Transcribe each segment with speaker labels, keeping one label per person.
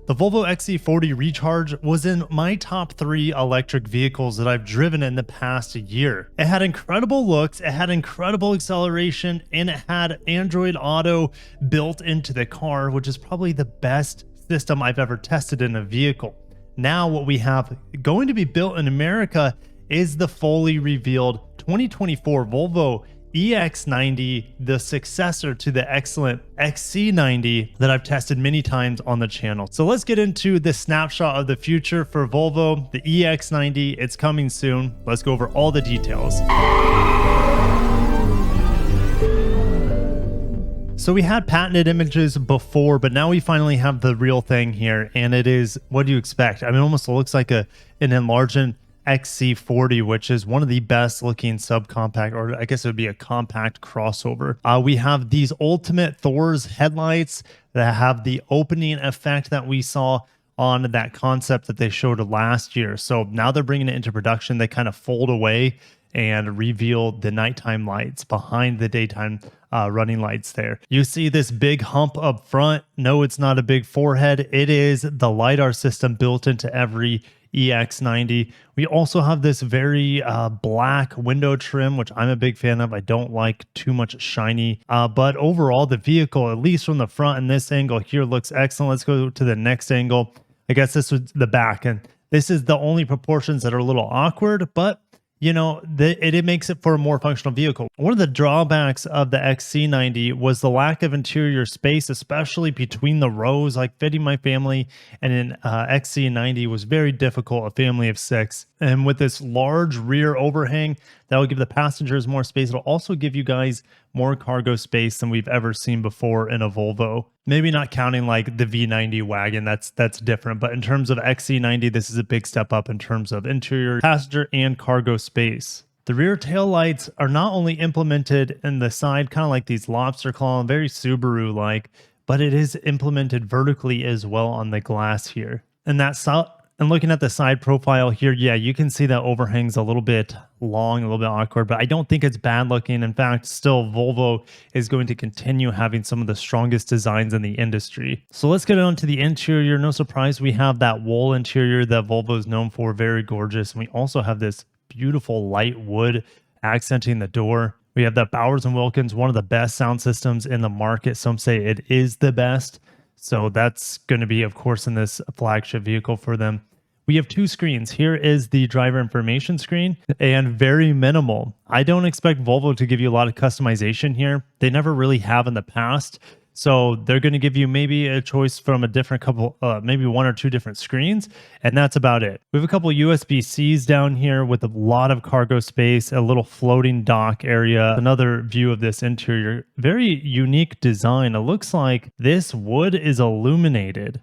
Speaker 1: The Volvo XC40 Recharge was in my top 3 electric vehicles that I've driven in the past year. It had incredible looks, it had incredible acceleration, and it had Android Auto built into the car, which is probably the best system I've ever tested in a vehicle. Now what we have going to be built in America is the fully revealed 2024 Volvo EX90, the successor to the excellent XC90 that I've tested many times on the channel. So let's get into the snapshot of the future for Volvo, the EX90. It's coming soon. Let's go over all the details. So we had patented images before, but now we finally have the real thing here, and it is, what do you expect? I mean, it almost looks like an enlarged XC40, which is one of the best looking subcompact, or I guess it would be a compact crossover. We have these ultimate Thor's headlights that have the opening effect that we saw on that concept that they showed last year. So now they're bringing it into production. They kind of fold away and reveal the nighttime lights behind the daytime running lights there. You see this big hump up front. No, it's not a big forehead. It is the LiDAR system built into every EX90. We also have this very black window trim, which I'm a big fan of. I don't like too much shiny, but overall the vehicle, at least from the front and this angle here, looks excellent. Let's go to the next angle. I guess this was the back, and this is the only proportions that are a little awkward, but you know, it makes it for a more functional vehicle. One of the drawbacks of the XC90 was the lack of interior space, especially between the rows. Like fitting my family and an XC90 was very difficult, a family of 6. And with this large rear overhang, that will give the passengers more space. It'll also give you guys more cargo space than we've ever seen before in a Volvo. Maybe not counting like the V90 wagon, that's different. But in terms of XC90, this is a big step up in terms of interior, passenger, and cargo space. The rear tail lights are not only implemented in the side, kind of like these lobster claw, very Subaru-like, but it is implemented vertically as well on the glass here. And looking at the side profile here, yeah, you can see that overhang's a little bit long, a little bit awkward, but I don't think it's bad looking. In fact, still Volvo is going to continue having some of the strongest designs in the industry. So let's get on to the interior. No surprise, we have that wool interior that Volvo is known for, very gorgeous. And we also have this beautiful light wood accenting the door. We have that Bowers & Wilkins, one of the best sound systems in the market. Some say it is the best. So that's going to be, of course, in this flagship vehicle for them. We have 2 screens. Here is the driver information screen, and very minimal. I don't expect Volvo to give you a lot of customization here. They never really have in the past. So they're going to give you maybe a choice from a different couple, maybe 1 or 2 different screens, and that's about it. We have a couple USB-Cs down here with a lot of cargo space, a little floating dock area. Another view of this interior, very unique design. It looks like this wood is illuminated.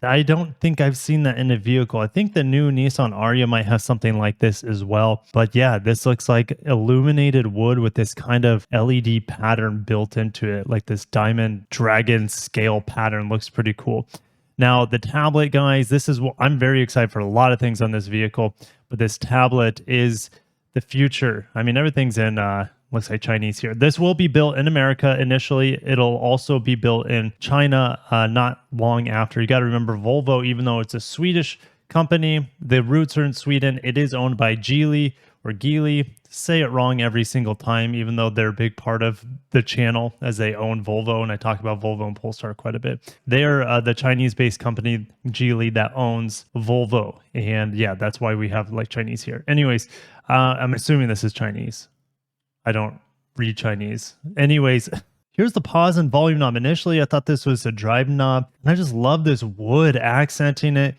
Speaker 1: I don't think I've seen that in a vehicle. I think the new Nissan Ariya might have something like this as well. But yeah, this looks like illuminated wood with this kind of LED pattern built into it, like this diamond dragon scale pattern. Looks pretty cool. Now, the tablet, guys, this is what I'm very excited for. A lot of things on this vehicle, but this tablet is the future. I mean, everything's in looks like Chinese here. This will be built in America initially. It'll also be built in China not long after. You got to remember, Volvo, even though it's a Swedish company, the roots are in Sweden. It is owned by Geely or Geely. Say it wrong every single time, even though they're a big part of the channel as they own Volvo. And I talk about Volvo and Polestar quite a bit. They're the Chinese-based company, Geely, that owns Volvo. And yeah, that's why we have like Chinese here. Anyways, I'm assuming this is Chinese. I don't read Chinese. Anyways, here's the pause and volume knob. Initially, I thought this was a drive knob, and I just love this wood accenting it.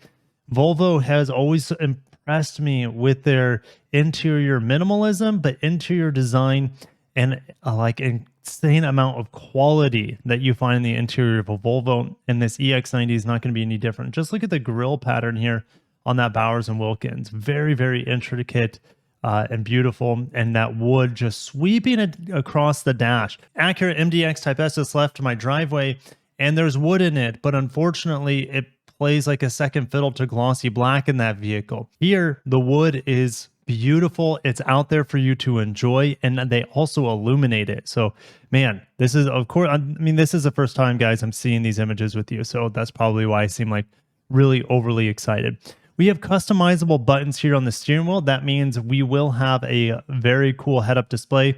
Speaker 1: Volvo has always impressed me with their interior minimalism, but interior design and like insane amount of quality that you find in the interior of a Volvo. And this EX90 is not going to be any different. Just look at the grille pattern here on that Bowers & Wilkins. Very, very intricate. And beautiful, and that wood just sweeping it across the dash. Accurate MDX Type S is left to my driveway, and there's wood in it, but unfortunately it plays like a second fiddle to glossy black in that vehicle. Here, the wood is beautiful. It's out there for you to enjoy, and they also illuminate it. So, man, this is, of course, I mean, this is the first time, guys, I'm seeing these images with you, so that's probably why I seem like really overly excited. We have customizable buttons here on the steering wheel. That means we will have a very cool head-up display,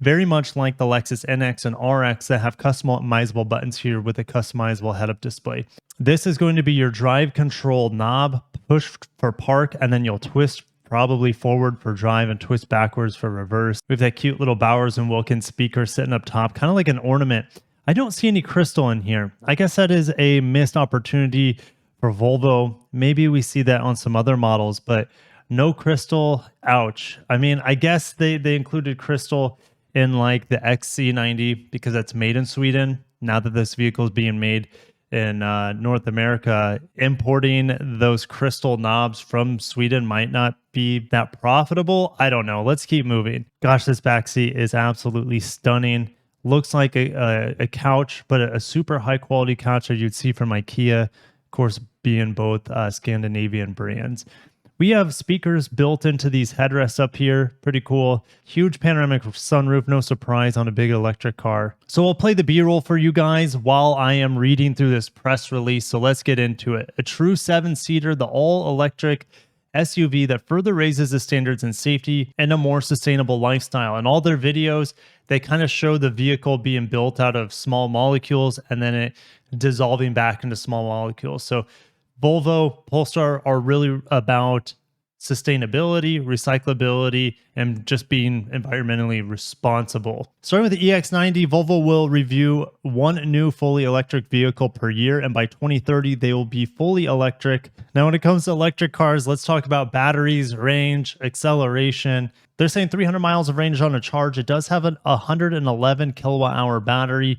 Speaker 1: very much like the Lexus NX and RX that have customizable buttons here with a customizable head-up display. This is going to be your drive control knob, push for park, and then you'll twist probably forward for drive and twist backwards for reverse. We have that cute little Bowers and Wilkins speaker sitting up top, kind of like an ornament. I don't see any crystal in here. I guess that is a missed opportunity for Volvo. Maybe we see that on some other models, but no crystal. Ouch. I mean, I guess they included crystal in like the XC90 because that's made in Sweden. Now that this vehicle is being made in North America, importing those crystal knobs from Sweden might not be that profitable. I don't know. Let's keep moving. Gosh, this back seat is absolutely stunning. Looks like a couch, but a super high quality couch that you'd see from IKEA, of course, being both Scandinavian brands. We have speakers built into these headrests up here. Pretty cool. Huge panoramic sunroof. No surprise on a big electric car. So I'll play the B-roll for you guys while I am reading through this press release. So let's get into it. A true 7-seater, the all-electric SUV that further raises the standards in safety and a more sustainable lifestyle. In all their videos, they kind of show the vehicle being built out of small molecules and then it dissolving back into small molecules. So Volvo, Polestar are really about sustainability, recyclability, and just being environmentally responsible. Starting with the EX90, Volvo will review one new fully electric vehicle per year, and by 2030, they will be fully electric. Now, when it comes to electric cars, let's talk about batteries, range, acceleration. They're saying 300 miles of range on a charge. It does have a 111 kilowatt hour battery.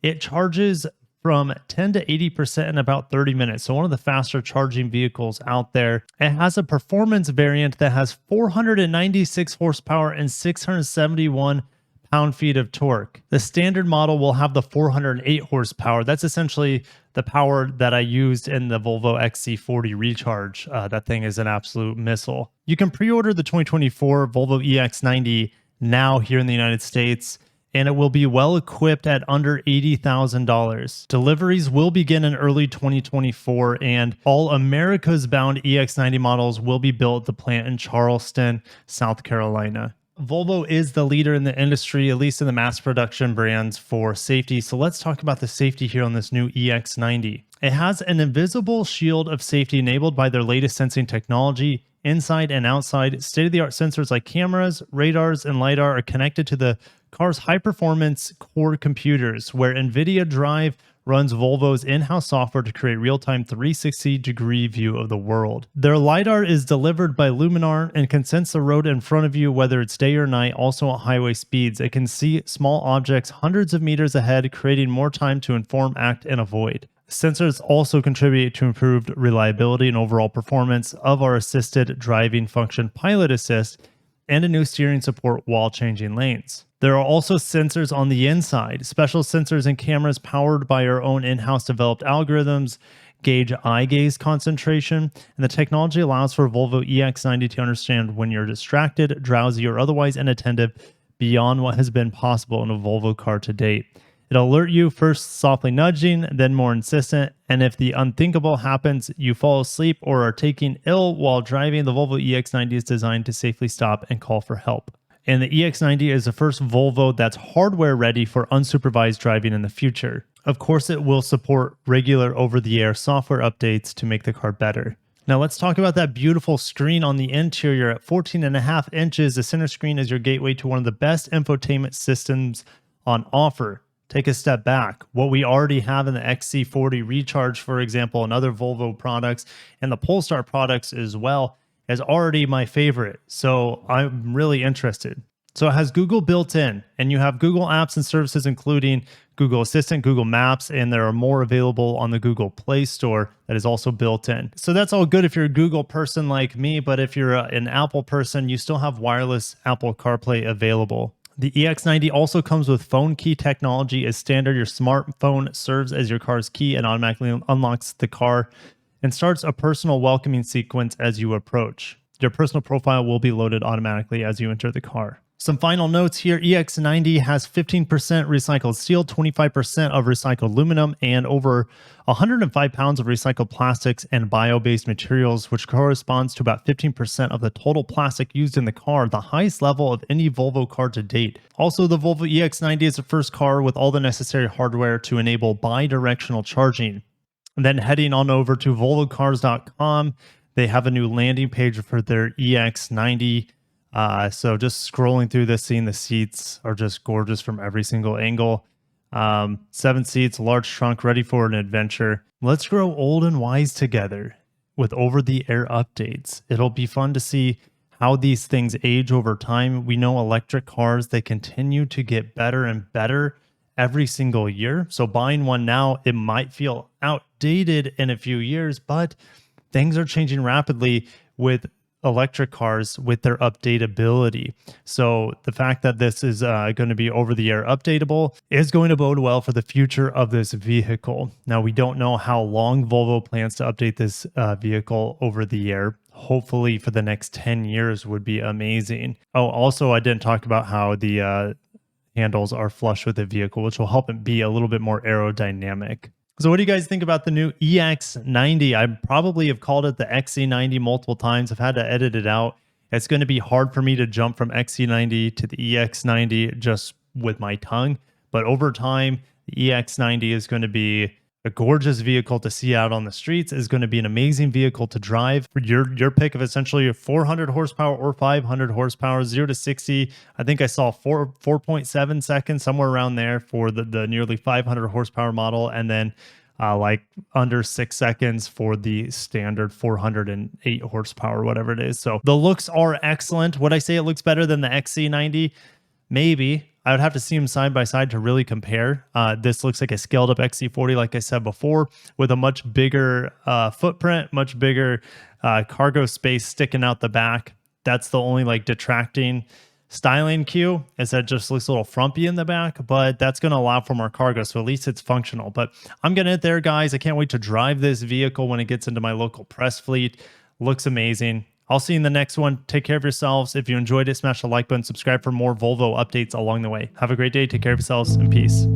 Speaker 1: It charges from 10 to 80% in about 30 minutes. So one of the faster charging vehicles out there. It has a performance variant that has 496 horsepower and 671 pound-feet of torque. The standard model will have the 408 horsepower. That's essentially the power that I used in the Volvo XC40 Recharge. That thing is an absolute missile. You can pre-order the 2024 Volvo EX90 now here in the United States, and it will be well equipped at under $80,000. Deliveries will begin in early 2024, and all America's bound EX90 models will be built at the plant in Charleston, South Carolina. Volvo is the leader in the industry, at least in the mass production brands for safety. So let's talk about the safety here on this new EX90. It has an invisible shield of safety enabled by their latest sensing technology. Inside and outside, state-of-the-art sensors like cameras, radars, and LiDAR are connected to the car's high-performance core computers, where NVIDIA Drive runs Volvo's in-house software to create real-time 360-degree view of the world. Their LiDAR is delivered by Luminar and can sense the road in front of you, whether it's day or night, also at highway speeds. It can see small objects hundreds of meters ahead, creating more time to inform, act, and avoid. Sensors also contribute to improved reliability and overall performance of our assisted driving function, Pilot Assist, and a new steering support while changing lanes. There are also sensors on the inside, special sensors and cameras powered by our own in-house developed algorithms, gauge eye gaze concentration, and the technology allows for Volvo EX90 to understand when you're distracted, drowsy, or otherwise inattentive beyond what has been possible in a Volvo car to date. It'll alert you, first softly nudging, then more insistent, and if the unthinkable happens, you fall asleep or are taken ill while driving, the Volvo EX90 is designed to safely stop and call for help. And the EX90 is the first Volvo that's hardware ready for unsupervised driving in the future. Of course, it will support regular over-the-air software updates to make the car better. Now let's talk about that beautiful screen on the interior. At 14.5 inches, the center screen is your gateway to one of the best infotainment systems on offer. Take a step back. What we already have in the XC40 Recharge, for example, and other Volvo products, and the Polestar products as well, is already my favorite. So I'm really interested. So it has Google built in, and you have Google apps and services, including Google Assistant, Google Maps, and there are more available on the Google Play Store that is also built in. So that's all good if you're a Google person like me, but if you're an Apple person, you still have wireless Apple CarPlay available. The EX90 also comes with phone key technology as standard. Your smartphone serves as your car's key and automatically unlocks the car and starts a personal welcoming sequence as you approach. Your personal profile will be loaded automatically as you enter the car. Some final notes here. EX90 has 15% recycled steel, 25% of recycled aluminum, and over 105 pounds of recycled plastics and bio-based materials, which corresponds to about 15% of the total plastic used in the car, the highest level of any Volvo car to date. Also, the Volvo EX90 is the first car with all the necessary hardware to enable bi-directional charging. And then heading on over to volvocars.com, they have a new landing page for their EX90. So just scrolling through this, seeing the seats are just gorgeous from every single angle. 7 seats, large trunk, ready for an adventure. Let's grow old and wise together with over-the-air updates. It'll be fun to see how these things age over time. We know electric cars, they continue to get better and better every single year. So buying one now, it might feel outdated in a few years, but things are changing rapidly with electric cars with their updatability. So the fact that this is going to be over-the-air updatable is going to bode well for the future of this vehicle. Now, we don't know how long Volvo plans to update this vehicle over the air. Hopefully for the next 10 years would be amazing. Oh, also, I didn't talk about how the handles are flush with the vehicle, which will help it be a little bit more aerodynamic. So what do you guys think about the new EX90? I probably have called it the XC90 multiple times. I've had to edit it out. It's going to be hard for me to jump from XC90 to the EX90 just with my tongue. But over time, the EX90 is going to be a gorgeous vehicle to see out on the streets, is going to be an amazing vehicle to drive. Your pick of essentially 400 horsepower or 500 horsepower, 0 to 60. I think I saw 4.7 seconds, somewhere around there for the nearly 500 horsepower model. And then like under 6 seconds for the standard 408 horsepower, whatever it is. So the looks are excellent. Would I say it looks better than the XC90? Maybe. I would have to see them side by side to really compare. This looks like a scaled up XC40, like I said before, with a much bigger footprint, much bigger cargo space sticking out the back. That's the only like detracting styling cue, is that it just looks a little frumpy in the back, but that's going to allow for more cargo. So at least it's functional. But I'm getting it there, guys. I can't wait to drive this vehicle when it gets into my local press fleet. Looks amazing. I'll see you in the next one. Take care of yourselves. If you enjoyed it, smash the like button, subscribe for more Volvo updates along the way. Have a great day. Take care of yourselves and peace.